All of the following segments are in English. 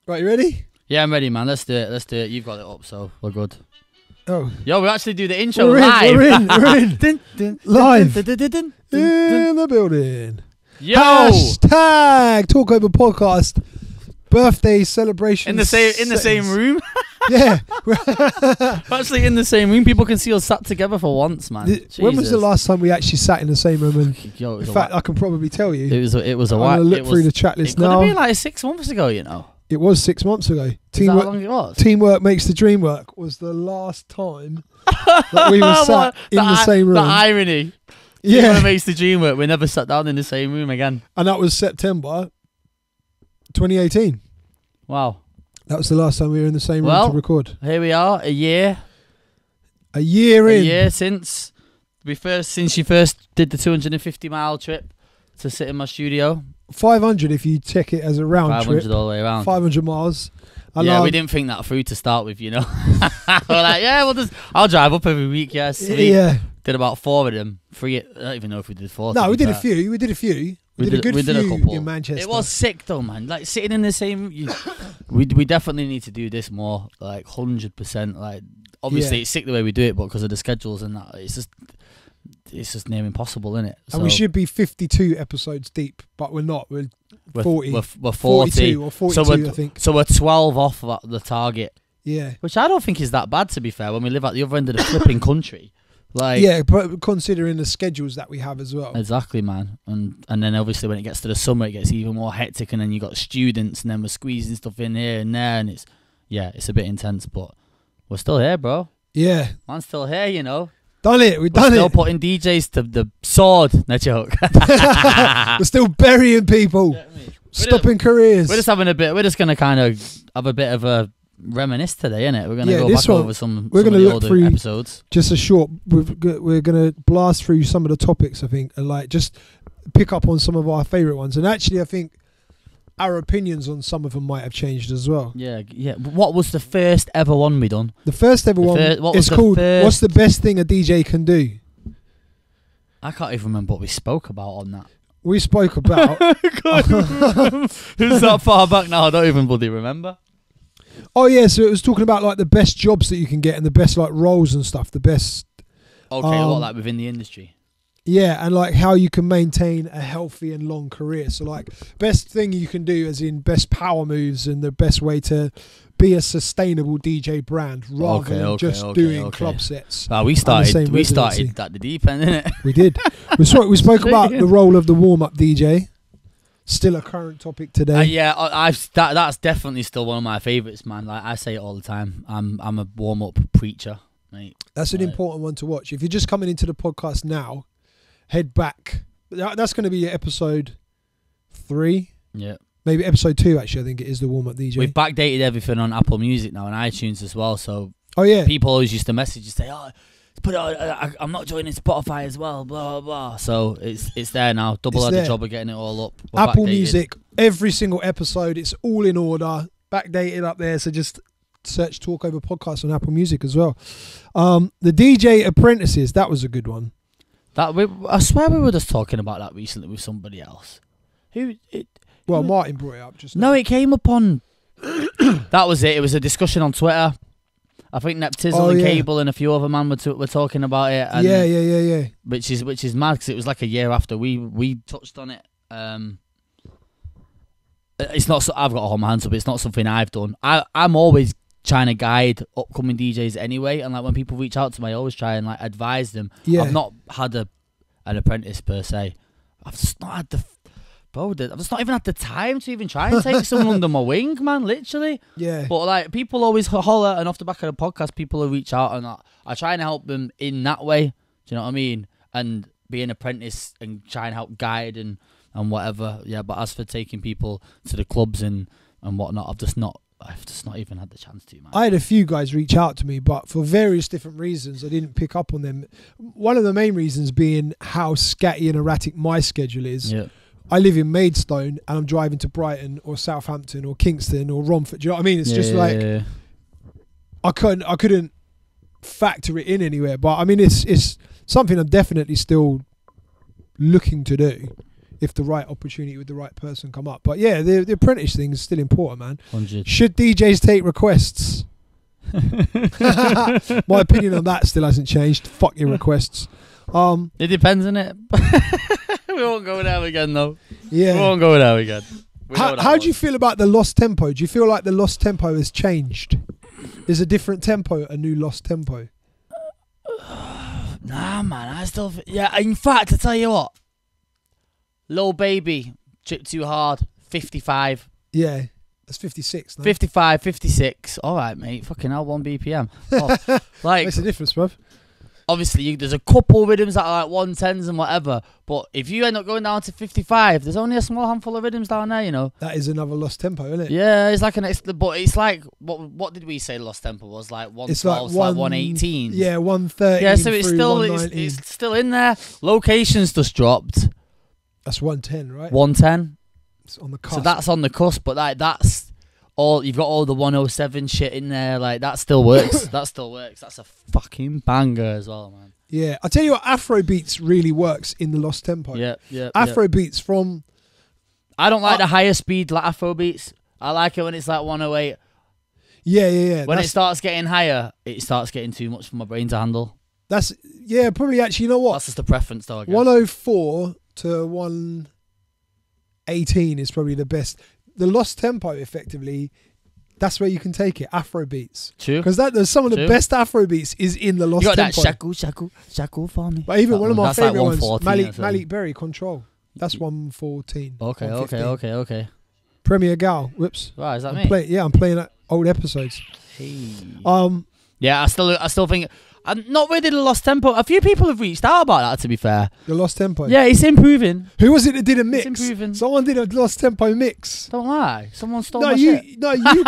Right, you ready? Yeah, I'm ready, man. Let's do it. You've got it up, so we're good. Oh. Yo, we actually do the intro We're live. We're in. Live. In the building. Yo. Hashtag Talkover Podcast. Birthday celebration. In the same room. Yeah. We're actually in the same room. People can see us sat together for once, man. When was the last time we actually sat in the same room? And Yo, in fact, I can probably tell you. It was a while. I'm going to look through the chat list now. It could have been like 6 months ago, you know. It was 6 months ago. Is that how long it was? Teamwork makes the dream work was the last time that we were sat in the same room. The irony. Yeah. Teamwork makes the dream work. We never sat down in the same room again. And that was September 2018. Wow. That was the last time we were in the same room to record. Here we are, a year in. A year since you first did the 250-mile trip to sit in my studio. 500 if you check it as a round 500 trip. all the way around. 500 miles. We didn't think that through to start with, you know. We're like, I'll drive up every week, yeah, sweet. Yeah. Did about 4 of them. 3, I don't even know if we did 4. No, we did a few. We did a few. We did a couple in Manchester. It was sick though, man. Like sitting in the same. We definitely need to do this more. Like 100%. Like obviously it's sick the way we do it, but because of the schedules and that, it's just near impossible, isn't it? So, and we should be 52 episodes deep, but we're not. We're 40. We're 40 42 or 42, I think. So we're 12 off the target. Yeah. Which I don't think is that bad, to be fair. When we live at the other end of the flipping country. Like, yeah, but considering the schedules that we have as well. Exactly, man. And then obviously when it gets to the summer, it gets even more hectic, and then you got students, and then we're squeezing stuff in here and there, and it's a bit intense, but we're still here, bro. Yeah. Man's still here, you know. We've done it. Still putting DJs to the sword. No joke. We're still burying people. Stopping careers. We're just going to kind of have a bit of a reminisce today, innit? We're going to go back over some of the older episodes. Just a short. We're going to blast through some of the topics, I think, and like just pick up on some of our favourite ones. And actually, I think our opinions on some of them might have changed as well. Yeah. What was the first ever one we done? The first ever one is called "What's the best thing a DJ can do?" I can't even remember what we spoke about on that. We spoke about. It's that far back now. I don't even bloody remember. Oh yeah, so it was talking about like the best jobs that you can get and the best like roles and stuff. The best. Okay, what like within the industry? Yeah, and like how you can maintain a healthy and long career. So like best thing you can do as in best power moves and the best way to be a sustainable DJ brand rather than just doing club sets. We started at the deep end, innit? We did. We spoke about the role of the warm-up DJ. Still a current topic today. That's definitely still one of my favourites, man. Like I say it all the time. I'm a warm-up preacher, mate. That's an important one to watch. If you're just coming into the podcast now, head back. That's going to be episode 3. Yeah. Maybe episode 2, actually, I think it is the warm-up DJ. We've backdated everything on Apple Music now and iTunes as well. So people always used to message and say, put it on, I'm not joining Spotify as well, blah, blah, blah. So it's there now. Had the job of getting it all up. We're Apple backdated. Music, every single episode, it's all in order. Backdated up there, so just search Talkover Podcast on Apple Music as well. The DJ Apprentices, that was a good one. I swear we were just talking about that recently with somebody else. Martin brought it up just now. No, it came up on... That was it. It was a discussion on Twitter. I think Neptizzle and Cable and a few other men were talking about it. And yeah. Which is mad because it was like a year after we touched on it. It's not. I've got all my hands up. It's not something I've done. I'm always trying to guide upcoming DJs anyway, and like when people reach out to me, I always try and like advise them. Yeah. I've not had an apprentice per se. I've just not had I've just not even had the time to even try and take someone under my wing, man, literally. Yeah. But like people always holler, and off the back of the podcast, people will reach out, and I try and help them in that way. Do you know what I mean? And be an apprentice and try and help guide and whatever. Yeah. But as for taking people to the clubs and whatnot, I've just not even had the chance to, man. I had a few guys reach out to me, but for various different reasons, I didn't pick up on them. One of the main reasons being how scatty and erratic my schedule is. Yeah. I live in Maidstone and I'm driving to Brighton or Southampton or Kingston or Romford. Do you know what I mean? It's I couldn't factor it in anywhere. But I mean, it's something I'm definitely still looking to do. if the right opportunity with the right person come up. But yeah, the apprentice thing is still important, man. 100. Should DJs take requests? My opinion on that still hasn't changed. Fuck your requests. It depends, innit? We won't go there again, though. Yeah, we won't go there again. How do you feel about the lost tempo? Do you feel like the lost tempo has changed? Is a different tempo a new lost tempo? Nah, man. I still... Yeah, in fact, I tell you what. Lil Baby, Trip Too Hard, 55. Yeah, that's 56. No? 55, 56. All right, mate. Fucking hell, 1 BPM. Oh, like, makes a difference, bruv. Obviously, there's a couple rhythms that are like 110s and whatever, but if you end up going down to 55, there's only a small handful of rhythms down there, you know. That is another lost tempo, isn't it? Yeah, it's like but it's like, what did we say lost tempo was? Like 112, it's like 118. Yeah, 130. Yeah, so it's still in there. Locations just dropped. That's 110, right? 110. It's on the cusp. So that's on the cusp, but like that's all, you've got all the 107 shit in there, like that still works. That still works. That's a fucking banger as well, man. Yeah, I'll tell you what, Afro beats really works in the lost tempo. Yeah. Afro beats from... I don't like the higher speed like Afro beats. I like it when it's like 108. Yeah. When it starts getting higher, it starts getting too much for my brain to handle. That's, yeah, probably actually, you know what? That's just a preference though, I guess. 104 to 118 is probably the best. The lost tempo, effectively, that's where you can take it. Afro beats. True. Because there's some of the best Afro beats is in the lost tempo. You got tempo. That shaku for me. But even one of my favourite like ones, Malik Berry, Control. That's 114. Okay. Premier Gal. Whoops. Right, is that me? I'm playing old episodes. Hey. Yeah, I still think... I'm not really the lost tempo. A few people have reached out about that, to be fair. The lost tempo? Yeah, it's improving. Who was it that did a mix? It's improving. Someone did a lost tempo mix. Don't lie. Someone stole my shit. No, you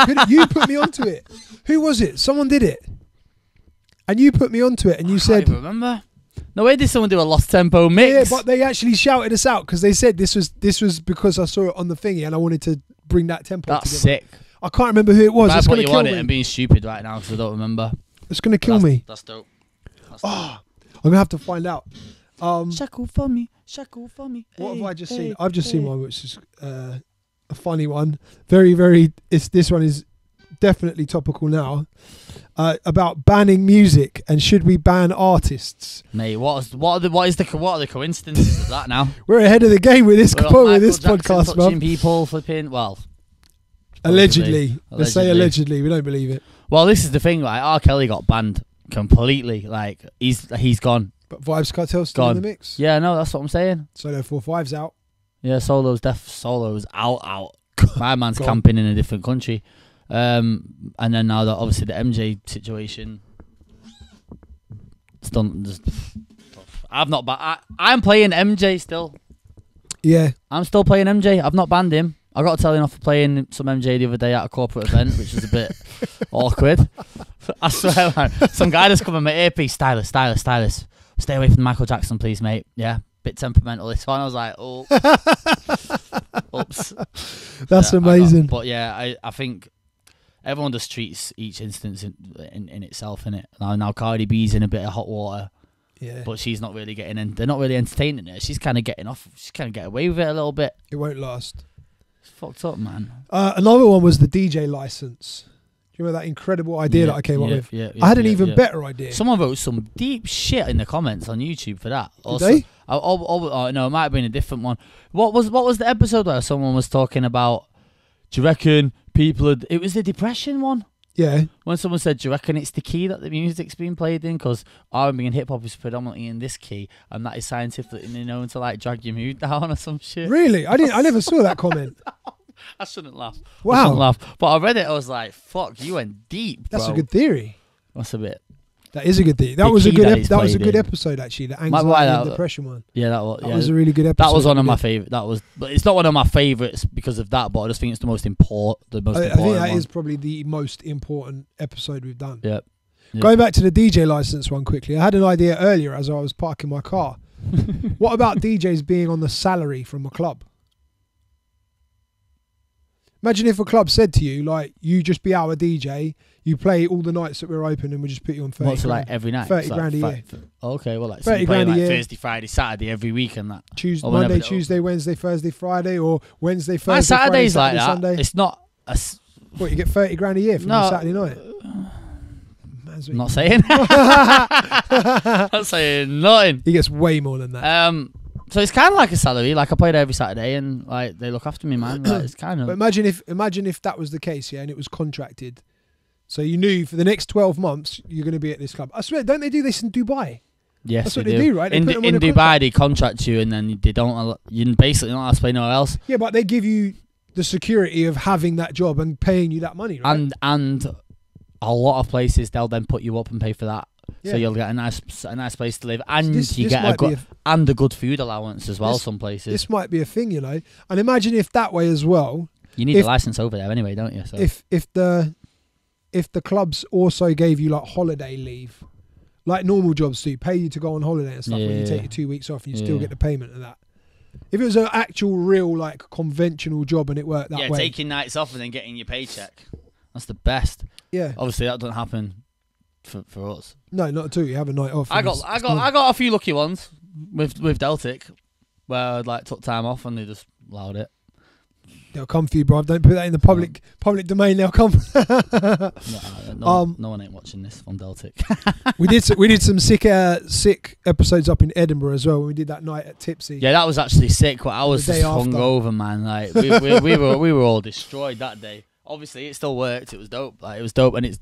put me onto it. Who was it? Someone did it. And you put me onto it and you said... I can't even remember. No way did someone do a lost tempo mix. Yeah, but they actually shouted us out because they said this was because I saw it on the thingy and I wanted to bring that tempo That's together. sick. I can't remember who it was. That's going what to you kill want me. it and being stupid right now because I don't remember. It's going to kill me. That's dope. I'm going to have to find out. Shackle for me. What have I just seen? I've just seen one which is a funny one. Very, very... This one is definitely topical now. About banning music and should we ban artists? Mate, what are the coincidences of that now? We're ahead of the game with this podcast, man. People flipping, well... Allegedly. Let's say allegedly. We don't believe it. Well, this is the thing, right? R. Kelly got banned completely. Like, he's gone. But Vibes Cartel's still in the mix. Yeah, no, that's what I'm saying. Solo 4-5's out. Yeah, Solo's out. My man's camping in a different country. And then now that obviously the MJ situation, it's done. I'm playing MJ still. Yeah, I'm still playing MJ. I've not banned him. I got to tell him off for playing some MJ the other day at a corporate event, which was a bit awkward. I swear, man. Some guy just come in my earpiece, stylist. Stay away from Michael Jackson, please, mate. Yeah, bit temperamental this one. I was like, oh, oops. That's amazing. But yeah, I think everyone just treats each instance in itself, innit? Now Cardi B's in a bit of hot water. Yeah. But she's not really getting in. They're not really entertaining her. She's kind of getting off. She's kind of getting away with it a little bit. It won't last. It's fucked up, man. Another one was the DJ license. Do you remember that incredible idea that I came up with? I had an even better idea. Someone wrote some deep shit in the comments on YouTube for that. Did they? Oh, no, it might have been a different one. What was the episode where someone was talking about, do you reckon people... It was the depression one. Yeah. When someone said, do you reckon it's the key that the music's being played in? Because R&B and hip-hop is predominantly in this key, and that is scientifically known to like drag your mood down or some shit. Really? I never saw that comment. I shouldn't laugh. Wow. I shouldn't laugh. But I read it, I was like, fuck, you went deep, bro. That's a good theory. That's a bit... That is a good theory. That was a good episode, actually. The anxiety and depression one. Yeah, that was a really good episode. That was one of my favourite. But it's not one of my favourites because of that. But I just think it's the most important. I think that is probably the most important episode we've done. Yeah. Going back to the DJ license one quickly, I had an idea earlier as I was parking my car. What about DJs being on the salary from a club? Imagine if a club said to you, like, you just be our DJ, you play all the nights that we're open, and we just put you on 30 What's it like every night? 30 grand a year. Okay, well, like 30 so grand a like year. Thursday, Friday, Saturday every week and that. Monday, Tuesday, Wednesday, Thursday, Friday, or Wednesday, Thursday, Saturdays Friday, like Saturday, that. Sunday. It's not. What, you get 30 grand a year from a Saturday night? I'm not saying. Not saying nothing. He gets way more than that. So it's kind of like a salary. Like I play there every Saturday, and like they look after me, man. Like, it's kind of. But imagine if that was the case, yeah, and it was contracted. So you knew for the next 12 months you're going to be at this club. I swear, don't they do this in Dubai? Yes, that's what they do, right? They in put them on a Dubai, contract. they contract you, and then they don't. You basically not allowed to play nowhere else. Yeah, but they give you the security of having that job and paying you that money, right? And a lot of places they'll then put you up and pay for that. Yeah. So you'll get a nice place to live, and you get a good food allowance as well. Some places this might be a thing, you know. And imagine if that way as well. You need a license over there anyway, don't you? So. If the clubs also gave you like holiday leave, like normal jobs do, pay you to go on holiday and stuff, when you take your 2 weeks off, and you still get the payment of that. If it was an actual real like conventional job and it worked that way, taking nights off and then getting your paycheck, that's the best. Yeah, obviously that doesn't happen for us. No, not at all. You have a night off. I got a few lucky ones with Deltic where I like took time off and they just allowed it. They'll come for you, bro. Don't put that in the public domain. They'll come. No one ain't watching this from Deltic. we did some sick episodes up in Edinburgh as well when we did that night at Tipsy. Yeah, that was actually sick. But I was just hungover, man. Like we were all destroyed that day. Obviously, it still worked. It was dope. Like it was dope, and it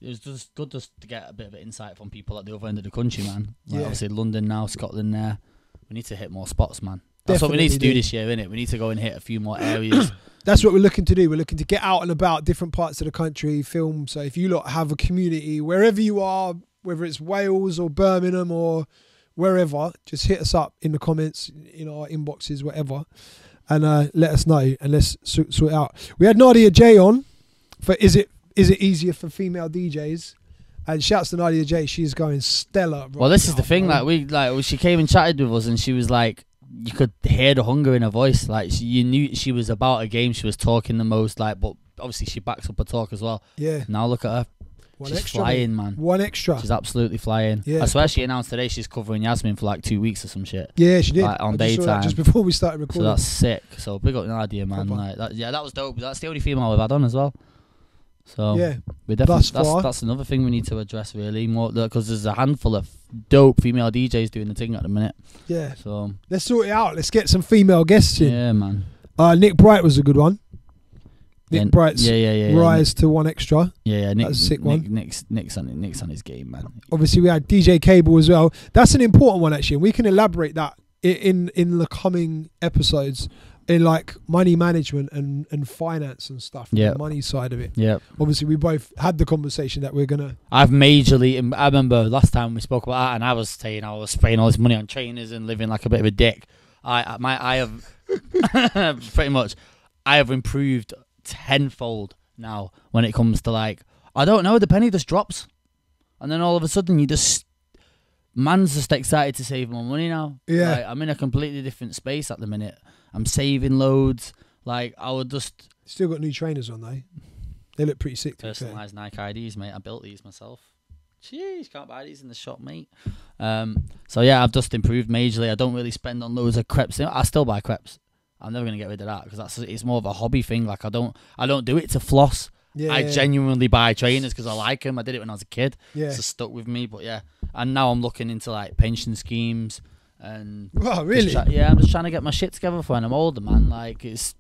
was just good just to get a bit of an insight from people at the other end of the country, man. Like obviously we now, Scotland there. We need to hit more spots, man. That's what we need to do this year, innit? We need to go and hit a few more areas. That's what we're looking to do. We're looking to get out and about different parts of the country, film. So if you lot have a community, wherever you are, whether it's Wales or Birmingham or wherever, just hit us up in the comments, in our inboxes, whatever, and let us know, and let's sort it out. We had Nadia J on for Is It Easier for Female DJs? And shouts to Nadia J. She's going stellar. Right, well, this is the thing. Like she came and chatted with us, and she was like, you could hear the hunger in her voice. Like you knew she was about a game. She was talking the most. Like, but obviously she backs up her talk as well. Yeah. Now look at her. She's flying, man. One extra. She's absolutely flying. Yeah. I swear she announced today she's covering Yasmin for like 2 weeks or some shit. Yeah, she did. Like on daytime. Just before we started recording. So that's sick. So big up Nadia, man. Like that was dope. That's the only female we've had on as well. So yeah, we definitely that's another thing we need to address really more, because there's a handful of dope female DJs doing the thing at the minute. Yeah. So let's sort it out. Let's get some female guests in. Yeah, man. Nick Bright was a good one. Nick Bright's Rise to One Extra. Yeah, Nick, that's a sick one. Nick's on his game, man. Obviously, we had DJ Cable as well. That's an important one actually, and we can elaborate that in the coming episodes. In like money management and finance and stuff, the money side of it. Yeah. Obviously, we both had the conversation that we're gonna. I remember last time we spoke about that, and I was saying I was spending all this money on trainers and living like a bit of a dick. I have pretty much. I have improved tenfold now when it comes to like, I don't know, the penny just drops, and then all of a sudden man's just excited to save more money now. Yeah. Like, I'm in a completely different space at the minute. I'm saving loads. Like, I would just... Still got new trainers on, though. They look pretty sick. Personalised Nike IDs, mate. I built these myself. Jeez, can't buy these in the shop, mate. So, yeah, I've just improved majorly. I don't really spend on loads of crepes. I still buy crepes. I'm never going to get rid of that because it's more of a hobby thing. Like, I don't do it to floss. Yeah, I genuinely buy trainers because I like them. I did it when I was a kid. Yeah. It's stuck with me. But, yeah. And now I'm looking into, like, pension schemes. And really? I'm just trying to get my shit together for when I'm older, man. Like, it's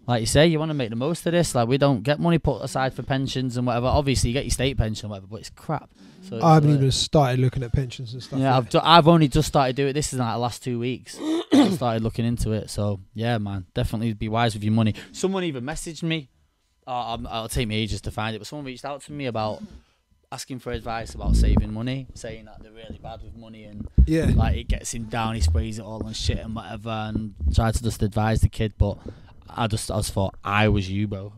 like you say, you want to make the most of this. Like, we don't get money put aside for pensions and whatever. Obviously, you get your state pension and whatever, but it's crap. So I haven't even started looking at pensions and stuff. Yeah, I've only just started doing it. This is like the last 2 weeks. I started looking into it. So yeah, man, definitely be wise with your money. Someone even messaged me. It'll take me ages to find it, but someone reached out to me about asking for advice about saving money, saying that they're really bad with money and like it gets him down, he sprays it all on shit and whatever, and tried to just advise the kid. But I just thought I was you, bro.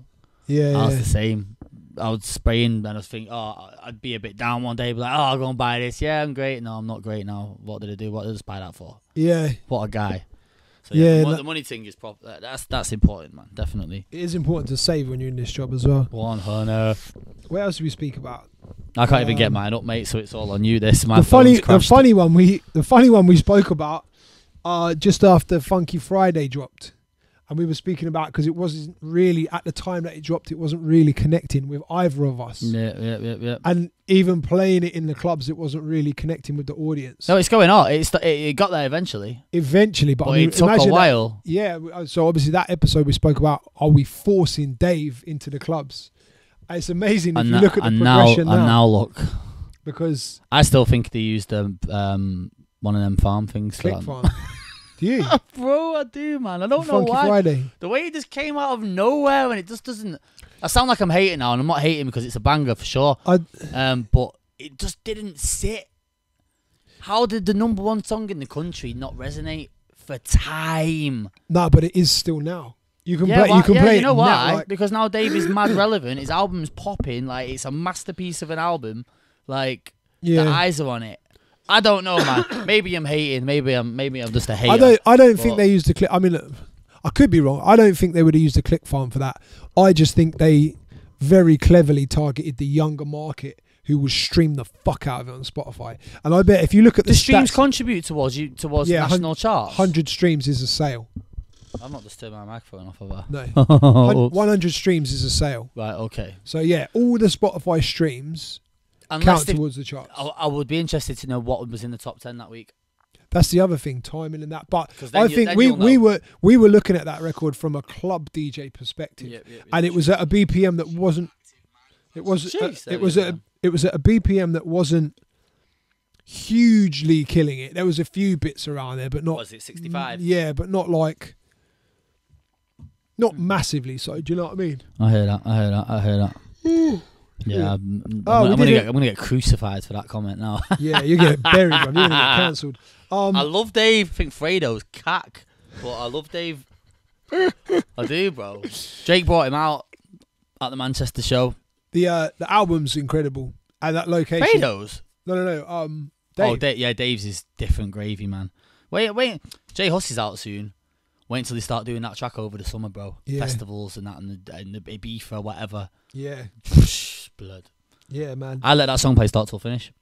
I was the same. I was spraying and I was thinking, I'd be a bit down one day, be like, I'll go and buy this. Yeah, I'm great. No, I'm not great now. What did I do? What did I just buy that for? Yeah. What a guy. So the money thing is that's important, man. Definitely. It is important to save when you're in this job as well. 100. What else do we speak about? I can't even get mine up, mate. So it's all on you. This the funny one we spoke about just after Funky Friday dropped. And we were speaking about, because it wasn't really, at the time that it dropped, it wasn't really connecting with either of us. Yeah. And even playing it in the clubs, it wasn't really connecting with the audience. No, it's going on. It got there eventually. But I mean, it took a while. So obviously that episode we spoke about, are we forcing Dave into the clubs? And it's amazing if you look at the progression now. And now look. Because I still think they used one of them farm things. Click farm. Do you? Bro, I do, man. I don't know Funky why. Friday. The way it just came out of nowhere, and it just doesn't. I sound like I'm hating now, and I'm not hating because it's a banger for sure. But it just didn't sit. How did the #1 song in the country not resonate for time? No, but it is still now. You can play. You can play. You know it why? now, because now Dave is mad relevant. His album's popping. Like, it's a masterpiece of an album. Like, the eyes are on it. I don't know, man. Maybe I'm hating. Maybe I'm just a hater. I don't think they used the click. I mean, look, I could be wrong. I don't think they would have used the click farm for that. I just think they very cleverly targeted the younger market who would stream the fuck out of it on Spotify. And I bet if you look at the streams stats, contribute towards national charts. 100 streams is a sale. I'm not just turning my microphone off of that. No, 100 streams is a sale. Right. Okay. So yeah, all the Spotify streams count towards the charts. I would be interested to know what was in the top 10 that week. That's the other thing, timing and that. But I think we were looking at that record from a club DJ perspective, and it was at a BPM that wasn't. It was at a BPM that wasn't hugely killing it. There was a few bits around there, but not. Was it 65? Yeah, but not massively so. Do you know what I mean? I hear that. Yeah, I'm gonna get crucified for that comment now. Yeah, you get buried, man. You're gonna get cancelled. I love Dave. I think Fredo's cack, but I love Dave. I do, bro. Drake brought him out at the Manchester show. The album's incredible, and that location. Fredo's? No. Dave. Dave's is different gravy, man. Wait. Jay Huss is out soon. Wait until they start doing that track over the summer, bro. Yeah. Festivals and that, and the Ibiza or whatever. Yeah. Blood. Yeah, man. I let that song play start till finish.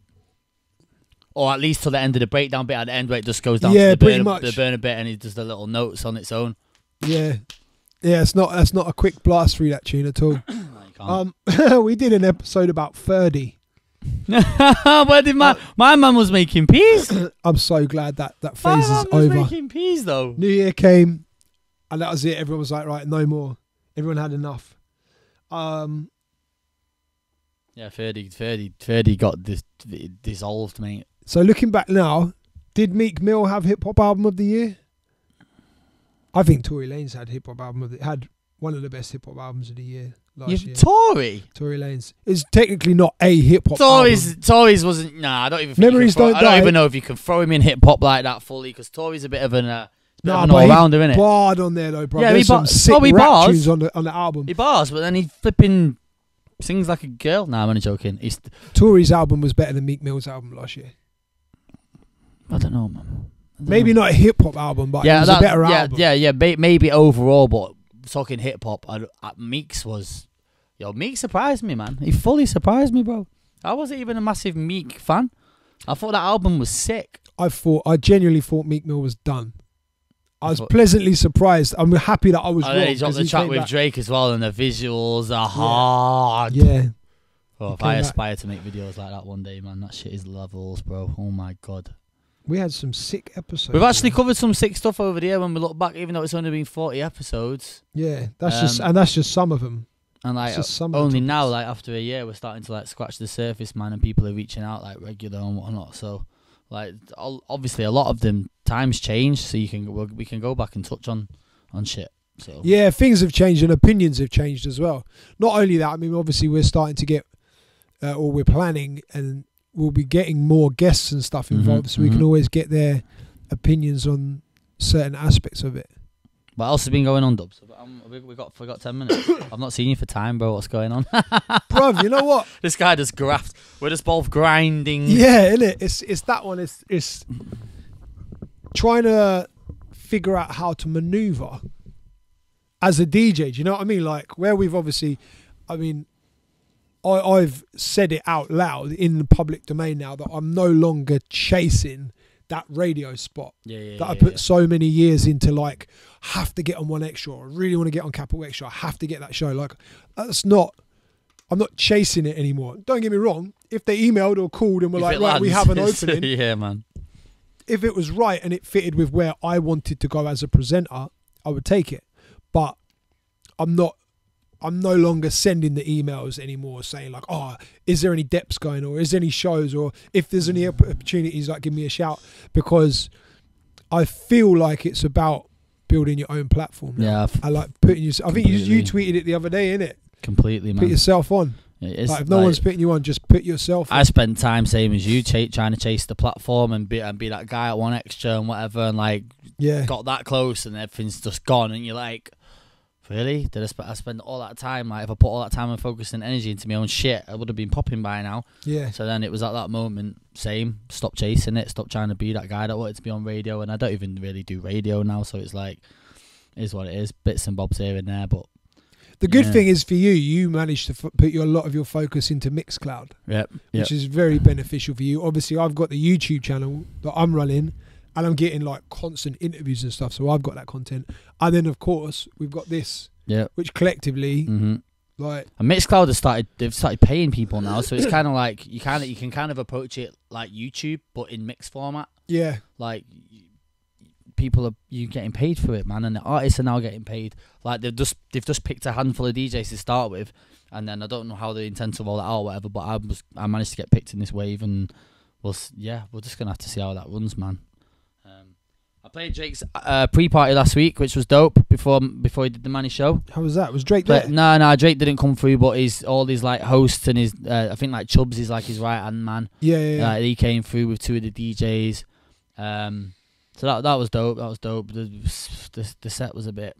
Or at least till the end of the breakdown bit, at the end where it just goes down to the burner bit, and it does the little notes on its own. Yeah. Yeah, that's not a quick blast through that tune at all. We did an episode about 30. Where did my man was making peas? I'm so glad that phase is over. Making peas though. New Year came, and that was it. Everyone was like, right, no more. Everyone had enough. Yeah, 30 got dissolved, mate. So looking back now, did Meek Mill have Hip Hop Album of the Year? I think Tory Lanez had one of the best hip hop albums of the year last year. Tory Lanez is technically not a hip hop album. Tory's wasn't. Nah, I don't even. Memories don't die. I don't even know if you can throw him in hip hop like that fully, because Tory's a bit of an all-rounder, isn't it? Barred on there though, bro. Yeah, there's some sick rap tunes on the album. He bars, but then he flipping sings like a girl. Nah, I'm only joking. Tory's album was better than Meek Mill's album last year. I don't know, man. Maybe not a hip hop album, but it was a better album. Yeah. Maybe overall, but talking hip hop, Meek's Meek surprised me, man. He fully surprised me, bro. I wasn't even a massive Meek fan. I thought that album was sick. I genuinely thought Meek Mill was done. I was pleasantly surprised. I'm happy that I was wrong. He dropped the track with Drake as well, and the visuals are hard. Yeah. Oh, if I aspire to make videos like that one day, man, that shit is levels, bro. Oh my god. We had some sick episodes. We've actually covered some sick stuff over the year when we look back, even though it's only been 40 episodes. Yeah, that's just some of them. And like only now, like after a year, we're starting to like scratch the surface, man, and people are reaching out like regular and whatnot. So, like, obviously, a lot of them times change, so we can go back and touch on shit. So yeah, things have changed and opinions have changed as well. Not only that, I mean, obviously, we're starting to get, or we're planning, and we'll be getting more guests and stuff involved, so we can always get their opinions on certain aspects of it. What else has been going on, Dubs? We got 10 minutes. I've not seen you for time, bro. What's going on? Bruv, you know what? This guy just graft. We're just both grinding. Yeah, innit? It's that one. It's trying to figure out how to maneuver as a DJ. Do you know what I mean? Like, where we've obviously, I mean, I've said it out loud in the public domain now that I'm no longer chasing that radio spot that I put so many years into. Like, have to get on One Extra, or I really want to get on Capital Extra, I have to get that show. Like, I'm not chasing it anymore. Don't get me wrong, if they emailed or called and were like, right, we have an opening, yeah, man, if it was right and it fitted with where I wanted to go as a presenter, I would take it. But I'm no longer sending the emails anymore saying like, oh, is there any depths going, or is there any shows, or if there's any opportunities, like, give me a shout, because I feel like it's about building your own platform now. Yeah, I like putting you. I think you tweeted it the other day, innit? Completely, man. Put yourself on. Like, if no one's putting you on, just put yourself on. I spent time same as you, trying to chase the platform and be that guy at One Extra and whatever, and like got that close and everything's just gone, and you're like, really? Did I spend all that time? Like, if I put all that time and focus and energy into my own shit, I would have been popping by now. Yeah. So then it was at that moment, stop chasing it, stop trying to be that guy that wanted to be on radio, and I don't even really do radio now, so it's like, it is what it is, bits and bobs here and there, but the good thing is for you managed to put a lot of your focus into Mixcloud, which is very beneficial for you. Obviously, I've got the YouTube channel that I'm running, and I'm getting like constant interviews and stuff, so I've got that content. And then, of course, we've got this, which collectively, like, and Mixcloud they've started paying people now, so it's kind of like you can kind of approach it like YouTube, but in mix format. Yeah, like, you getting paid for it, man, and the artists are now getting paid. Like, they've just picked a handful of DJs to start with, and then I don't know how they intend to roll it out or whatever, but I managed to get picked in this wave, and we're just gonna have to see how that runs, man. I played Drake's pre-party last week, which was dope, before he did the Manny show. How was that? Was Drake there? No, Drake didn't come through, but all these like hosts and his I think like Chubbs is like his right hand man. Yeah. He came through with two of the DJs. So that was dope. The set was a bit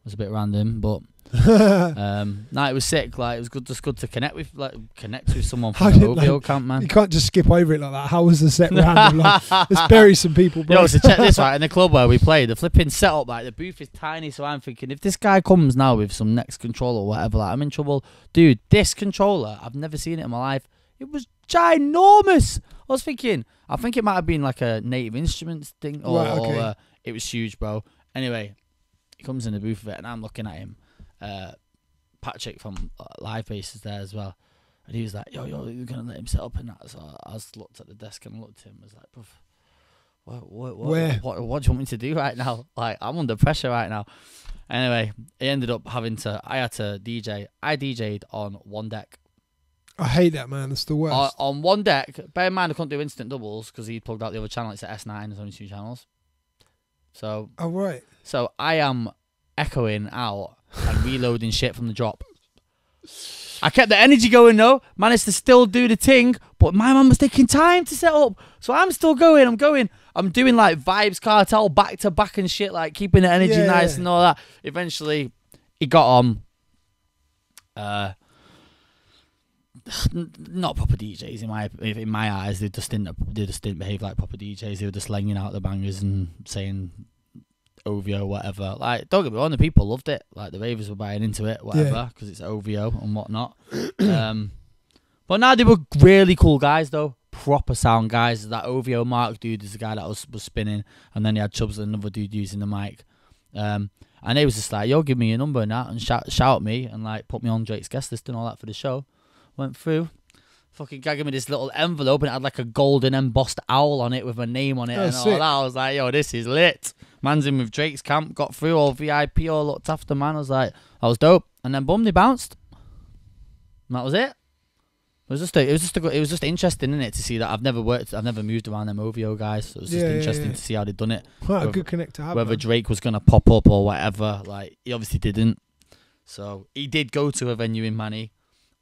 random, but it was sick. Like, it was good to connect with someone from the OVO camp, man. You can't just skip over it like that. How was the set random? Like, let's bury some people, bro. Yo, so check this out. In the club where we played, the flipping setup, like, the booth is tiny, so I'm thinking, if this guy comes now with some next controller or whatever, like, I'm in trouble. Dude, this controller, I've never seen it in my life. It was ginormous. I think it might have been like a Native Instruments thing, or it was huge, bro. Anyway, he comes in the booth with it, and I'm looking at him. Patrick from Live Bass is there as well, and he was like, yo, you're gonna let him set up and that. So I just looked at the desk and looked at him. I was like, bruv, what do you want me to do right now? Like, I'm under pressure right now. Anyway, he ended up I had to DJ. I DJ'd on one deck. I hate that, man. It's the worst. On one deck, bear in mind I couldn't do instant doubles because he plugged out the other channel. It's at S9, there's only 2 channels. So, so I am echoing out and reloading shit from the drop. I kept the energy going though, managed to still do the thing, but my man was taking time to set up. So I'm still going, I'm doing like Vibes Cartel back to back and shit, like keeping the energy nice and all that. Eventually, he got on. Not proper DJs in my eyes. They just didn't behave like proper DJs. They were just slanging out the bangers and saying OVO whatever. Like, don't get me wrong, the people loved it. Like, the ravers were buying into it, whatever, because it's OVO and whatnot. But now they were really cool guys though, proper sound guys. That OVO Mark dude is the guy that was spinning, and then he had Chubbs and another dude using the mic. And they was just like, yo, give me your number and that, and shout at me and like put me on Drake's guest list and all that for the show. Went through, fucking gagging me this little envelope, and it had like a golden embossed owl on it with my name on it and all that. I was like, yo, this is lit. Man's in with Drake's camp, got through, all VIP, all looked after, man. I was like, that was dope. And then boom, they bounced. And that was it. It was just interesting, innit, to see that I've never moved around them OVO guys. So it was just interesting to see how they'd done it. Quite a good connect to have. Whether Drake was gonna pop up or whatever, like, he obviously didn't. So he did go to a venue in Manny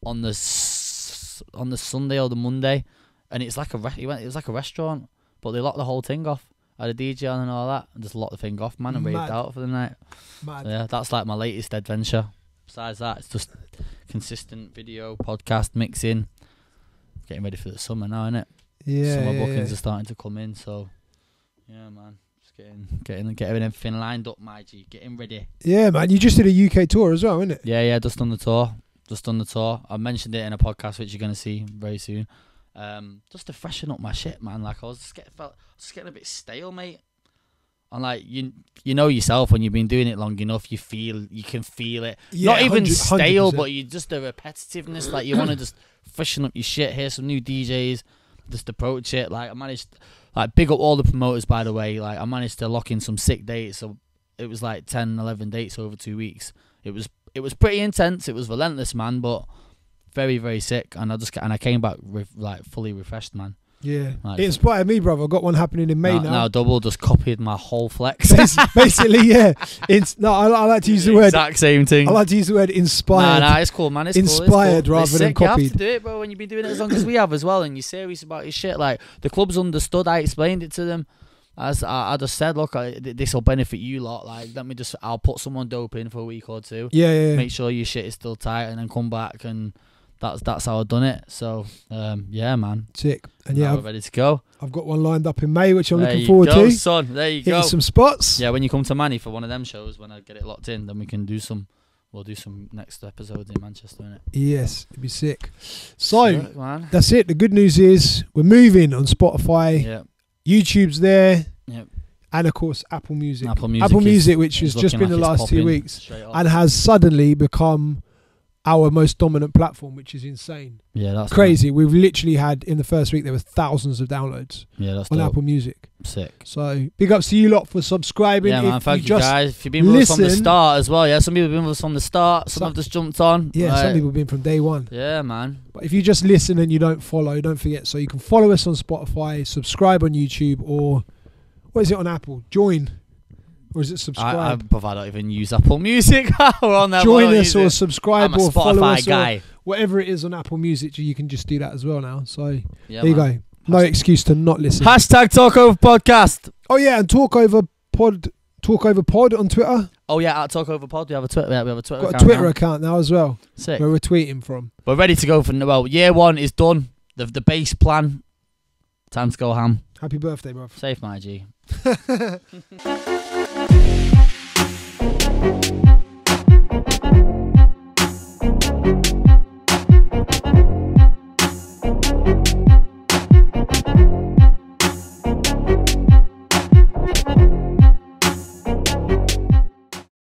on the Sunday or the Monday, and it's like it was like a restaurant, but they locked the whole thing off. I had a DJ on and all that, and just locked the thing off, man, and raved out for the night. Mad. So yeah, that's like my latest adventure. Besides that, it's just consistent video, podcast, mixing. Getting ready for the summer now, innit? Yeah. Summer bookings are starting to come in, so yeah, man. Just getting everything lined up, my G. Getting ready. Yeah, man. You just did a UK tour as well, innit? Yeah. Just done the tour. I mentioned it in a podcast which you're gonna see very soon. Just to freshen up my shit, man. Like I was just getting a bit stale, mate. And like you know yourself when you've been doing it long enough, you can feel it. Yeah, not even stale, 100%. But you just the repetitiveness. Like you want to just freshen up your shit. Hear some new DJs, just approach it. Like I managed, like big up all the promoters, by the way. Like I managed to lock in some sick dates. So it was like 10, 11 dates over 2 weeks. It was pretty intense. It was relentless, man. But very, very sick. And I came back like fully refreshed, man. Yeah, like, it inspired me, brother. I've got one happening in May now. Now Double just copied my whole flex. Basically, yeah. I like to use the word exact same thing. I like to use the word inspired. Nah, it's cool, man. It's inspired cool. rather than copied. You have to do it, bro. When you've been doing it as long as we have as well, and you're serious about your shit. Like the club's understood. I explained it to them. As I just said, look, this will benefit you lot. Like, I'll put someone dope in for a week or two. Yeah. Make sure your shit is still tight, and then come back and. That's how I've done it. So, yeah, man. Sick. And yeah, we're ready to go. I've got one lined up in May, which I'm looking forward to. Son. There you go. Hitting some spots. Yeah, when you come to Manny for one of them shows, when I get it locked in, then we'll do some next episodes in Manchester, innit? Yes, it'd be sick. So, that's it. The good news is we're moving on Spotify. Yeah. YouTube's there. Yep. And of course, Apple Music. Apple Music, which has just been the last 2 weeks and has suddenly become our most dominant platform, which is insane. Yeah, that's crazy. Dope. We've literally had in the first week there were thousands of downloads. Yeah, that's on dope. Apple Music. Sick. So big ups to you lot for subscribing. Yeah, man. Thank you guys. If you've been with us from the start as well, yeah. Some people have been with us from the start. Some have just jumped on. Yeah, some people have been from day one. Yeah, man. But if you just listen and you don't follow, don't forget. So you can follow us on Spotify, subscribe on YouTube, or what is it on Apple? Join. Or is it subscribe? I don't even use Apple Music. We're on there. Join us or subscribe or follow us. Guy. Whatever it is on Apple Music, you can just do that as well now. So there you go. No excuse to not listen. Hashtag Talkover Podcast. Oh yeah, and Talkover Pod on Twitter. Oh yeah, at Talkover Pod. We have a Twitter. We have a Twitter. Got a Twitter account now as well. Sick. Where we're tweeting from. We're ready to go for year one is done. The base plan. Time to go ham. Happy birthday, bruv. Safe, my G.